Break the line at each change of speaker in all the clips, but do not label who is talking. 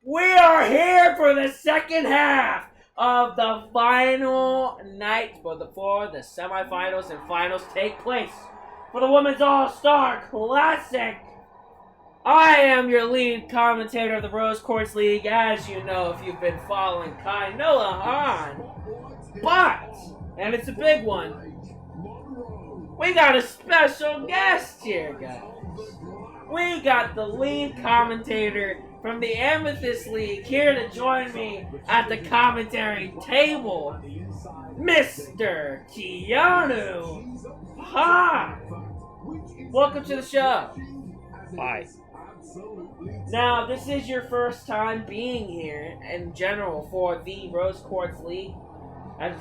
We are here for the second half of the final night before the semifinals and finals take place for the Women's All-Star Classic. I am your lead commentator of the Rose Quartz League, as you know if you've been following Kai Noah Han. But, and it's a big one, we got a special guest here, guys. We got the lead commentator from the Amethyst League here to join me at the commentary table, Mr. Keanu. Hi! Welcome to the show.
Hi.
Now, this is your first time being here in general for the Rose Quartz League. As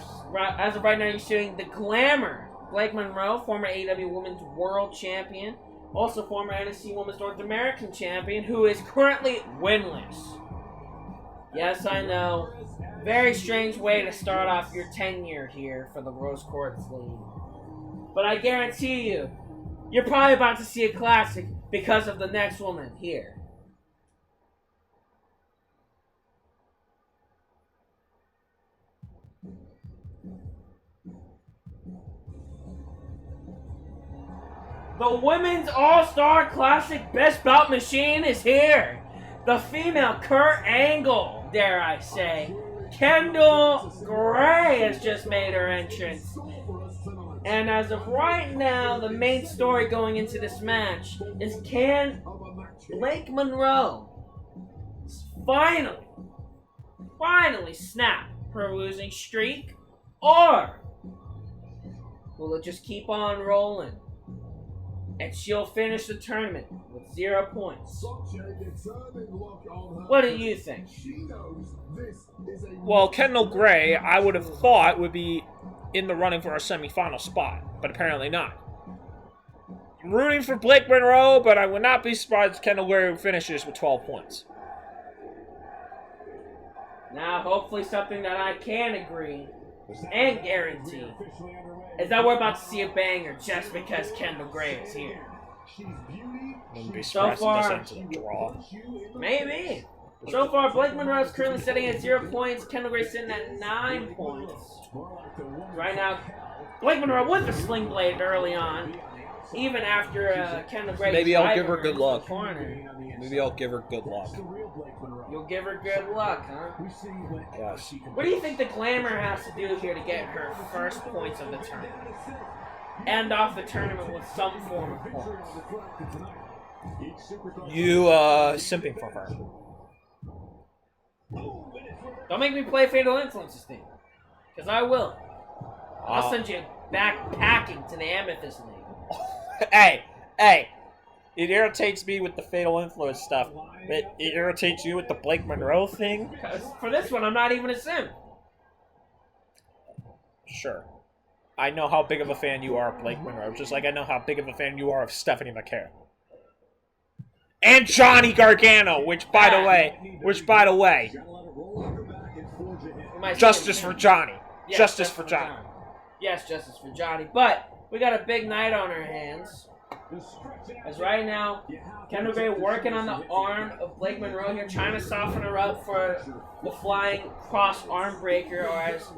of right now, you're shooting the Glamour. Blake Monroe, former AEW Women's World Champion, also former NXT Women's North American Champion, who is currently winless. Yes, I know. Very strange way to start off your tenure here for the Rose Quartz League. But I guarantee you, you're probably about to see a classic because of the next woman here. The Women's All-Star Classic Best Bout Machine is here. The female Kurt Angle, dare I say. Kendal Gray has just made her entrance. And as of right now, the main story going into this match is, can Blake Monroe finally snap her losing streak? Or will it just keep on rolling and she'll finish the tournament with 0 points? What do you think?
Well, Kendal Gray, I would have thought would be in the running for a semifinal spot, but apparently not. I'm rooting for Blake Monroe, but I would not be surprised if Kendal Gray finishes with 12 points.
Now, hopefully something that I can agree and guarantee is that we're about to see a banger just because Kendal Gray is here.
Wouldn't be
So
surprised
far,
if this ends in a draw.
Maybe. So far, Blake Monroe is currently sitting at 0 points. Kendal Gray sitting at 9 points. Right now, Blake Monroe with the sling blade early on, even after Kendal Gray.
Maybe I'll give her good luck.
Corner.
Maybe I'll give her good luck.
You'll give her good luck, huh?
Yes.
What do you think the Glamour has to do here to get her first points of the tournament? End off the tournament with some form of points.
You, simping for her.
Don't make me play Fatal Influences thing, because I will. I'll send you back packing to the Amethyst League.
Hey! It irritates me with the Fatal Influence stuff. It irritates you with the Blake Monroe thing?
Because for this one, I'm not even a sim.
Sure. I know how big of a fan you are of Blake Monroe, just like I know how big of a fan you are of Stephanie McCarron. And Johnny Gargano, which by the way, justice for Johnny.
Yes,
Justice for Johnny.
Yes, justice for Johnny. But we got a big night on our hands. As right now, Kendal Gray working on the arm of Blake Monroe here, trying to soften her up for the flying cross arm breaker, or as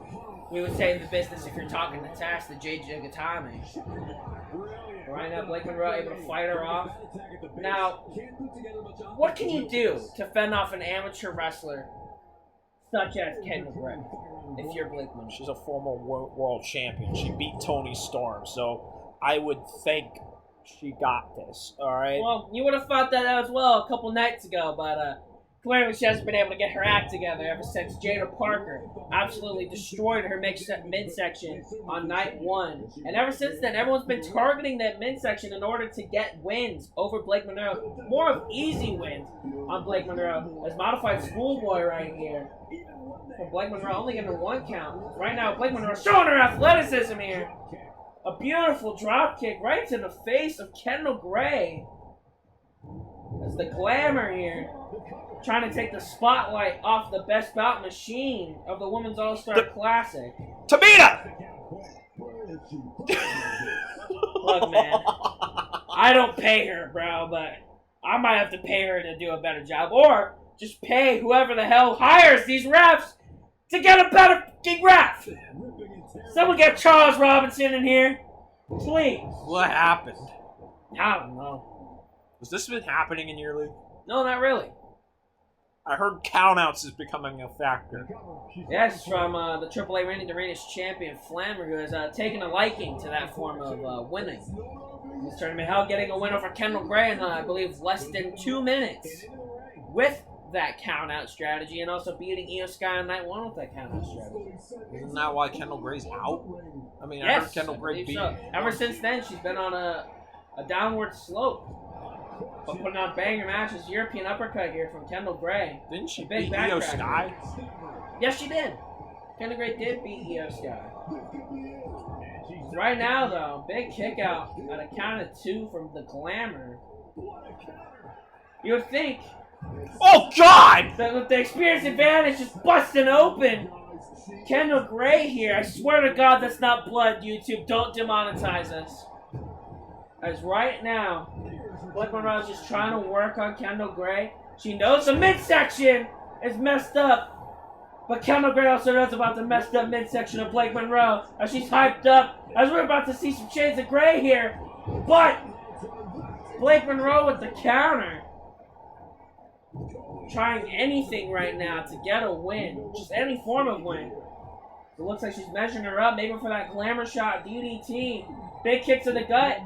we would say in the business if you're talking to Taz, the JJ Gatame. Right now, Blake Monroe able to fight her off. Now, what can you do to fend off an amateur wrestler such as Kendal Gray if you're Blake Monroe?
She's a former world champion. She beat Toni Storm, so I would think she got this, alright?
Well, you would have thought that as well a couple nights ago, but clearly she hasn't been able to get her act together ever since Jada Parker absolutely destroyed her midsection on night 1. And ever since then, everyone's been targeting that midsection in order to get wins over Blake Monroe. More of easy wins on Blake Monroe. As modified schoolboy right here. For Blake Monroe only getting a 1 count. Right now, Blake Monroe showing her athleticism here. A beautiful drop kick right to the face of Kendal Gray. As the Glamour here, trying to take the spotlight off the Best Bout Machine of the Women's All-Star Classic.
Tamina!
Look, man, I don't pay her, bro, but I might have to pay her to do a better job. Or just pay whoever the hell hires these refs to get a better fucking ref. Someone get Charles Robinson in here, please.
What happened?
I don't know.
Has this been happening in your league?
No, not really.
I heard countouts is becoming a factor.
Yes, from the AAA reigning to reigning champion Flammer, who has taken a liking to that form of winning. This tournament held, getting a win over Kendal Gray in, I believe, less than 2 minutes with that count-out strategy, and also beating Io Sky on night 1 with that count-out strategy.
Isn't that why Kendal Gray's out? I mean,
Yes,
I heard Kendal Gray beat.
so. Ever since then, she's been on a downward slope. But putting on banger matches, European uppercut here from Kendal Gray.
Didn't she
Big
beat Io
backtrack.
Sky?
Yes, she did. Kendal Gray did beat Io Sky. Right now, though, big kick out at a count of 2 from the Glamour. You would think
Oh, God!
that with the experience advantage just busting open, Kendal Gray here, I swear to God that's not blood, YouTube. Don't demonetize us. As right now, Black Monroe is just trying to work on Kendal Gray. She knows the midsection is messed up. But Kendal Gray also knows about the messed up midsection of Blake Monroe. As she's hyped up, as we're about to see some shades of gray here. But Blake Monroe with the counter. Trying anything right now to get a win. Just any form of win. It looks like she's measuring her up, maybe for that glamour shot, DDT. Big kick to the gut.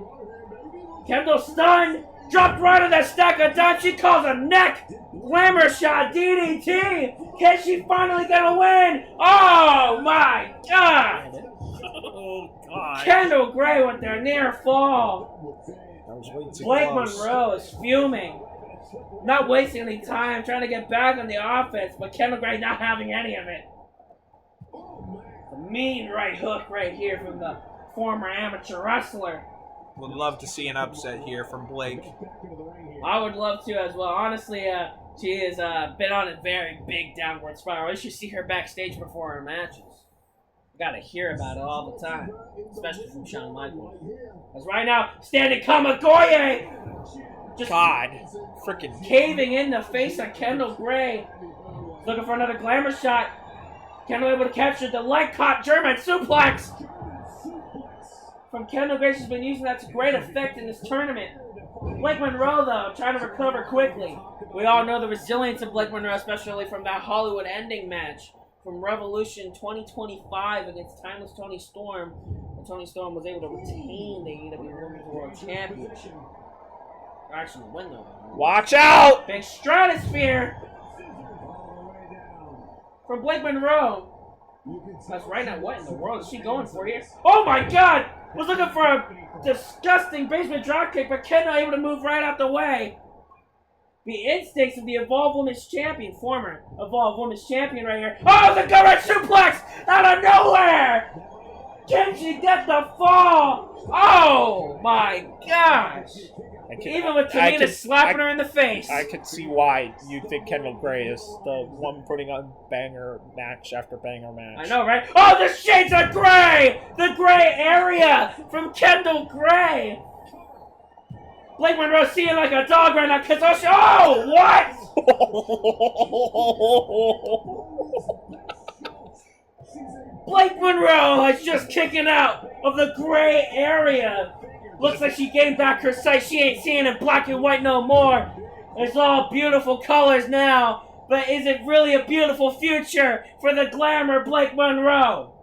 Kendal stunned. Dropped right on that stack of dimes. She calls a neck. Glamour shot, DDT. Can she finally get a win? Oh my God.
Oh, God.
Kendal Gray with their near fall.
That was way too
Blake
close.
Monroe is fuming. Not wasting any time, trying to get back on the offense, but Kendal Gray not having any of it. A mean right hook right here from the former amateur wrestler.
Would love to see an upset here from Blake.
I would love to as well. Honestly, she has been on a very big downward spiral. You should see her backstage before her matches. You gotta hear about it all the time, especially from Shawn Michaels. As right now, standing Kamagoye, just
God. Freaking.
caving in the face of Kendal Gray. Looking for another glamour shot. Kendal able to capture the leg caught German suplex. From Kendal Gray, she's been using that to great effect in this tournament. Blake Monroe, though, trying to recover quickly. We all know the resilience of Blake Monroe, especially from that Hollywood ending match from Revolution 2025 against Timeless Tony Storm. And Tony Storm was able to retain the AEW Women's World Championship. Or actually win, though.
Watch out!
Big stratosphere from Blake Monroe. That's right now. What in the world is she going for here? Oh my God! Was looking for a disgusting basement dropkick, but Kendal able to move right out the way. The instincts of the Evolved Women's Champion, former Evolved Women's Champion right here. Oh, the Gurren suplex out of nowhere! Can she get the fall? Oh my gosh! Even with Tamina slapping her in the face.
I could see why you think Kendal Gray is the one putting on banger match after banger match.
I know, right? Oh, the shades of gray! The gray area from Kendal Gray! Blake Monroe seeing like a dog right now because oh, what? Blake Monroe is just kicking out of the gray area. Looks like she gained back her sight. She ain't seeing in black and white no more. It's all beautiful colors now. But is it really a beautiful future for the glamour Blake Monroe?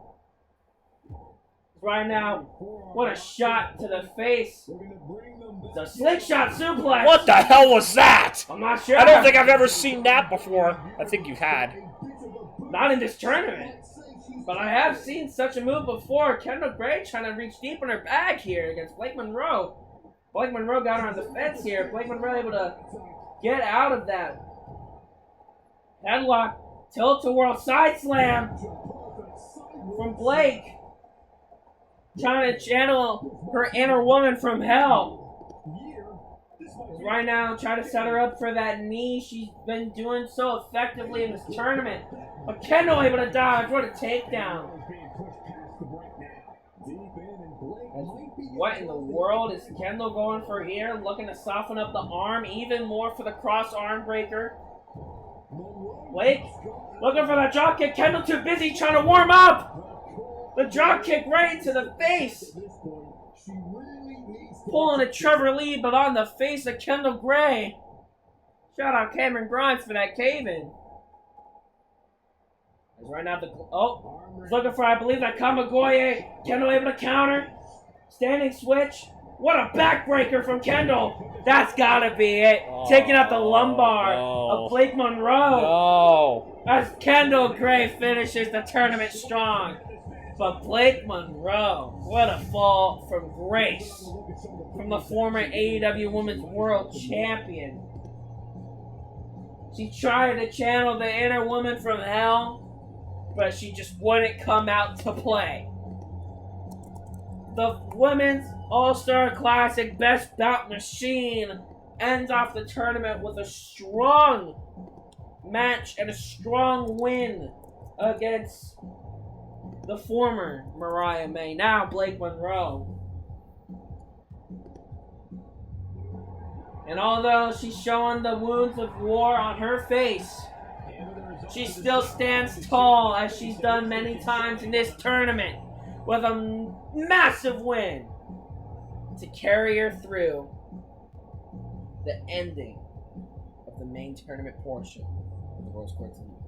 Right now, what a shot to the face. It's a slingshot suplex.
What the hell was that?
I'm not sure.
I don't think I've ever seen that before. I think you had.
Not in this tournament. But I have seen such a move before. Kendal Gray trying to reach deep in her bag here against Blake Monroe. Blake Monroe got her on the fence here. Blake Monroe able to get out of that. Headlock. Tilt-to-world side slam from Blake. Trying to channel her inner woman from hell. Right now, trying to set her up for that knee. She's been doing so effectively in this tournament. But Kendal able to dodge. What a takedown. What in the world is Kendal going for here? Looking to soften up the arm even more for the cross arm breaker. Blake looking for that drop kick. Kendal too busy trying to warm up. The drop kick right into the face. Pulling a Trevor Lee, but on the face of Kendal Gray. Shout out Cameron Grimes for that cave-in. He's right now he's looking for, I believe, that Kamagoye. Kendal able to counter. Standing switch. What a backbreaker from Kendal. That's gotta be it. Taking out the lumbar of Blake Monroe. As Kendal Gray finishes the tournament strong. But Blake Monroe, what a fall from grace. From the former AEW Women's World Champion. She tried to channel the inner woman from hell, but she just wouldn't come out to play. The Women's All-Star Classic Best Bout Machine ends off the tournament with a strong match and a strong win against the former Mariah May, now Blake Monroe. And although she's showing the wounds of war on her face, she still stands tall as she's done many times in this tournament with a massive win to carry her through the ending of the main tournament portion of the World's Quartz League.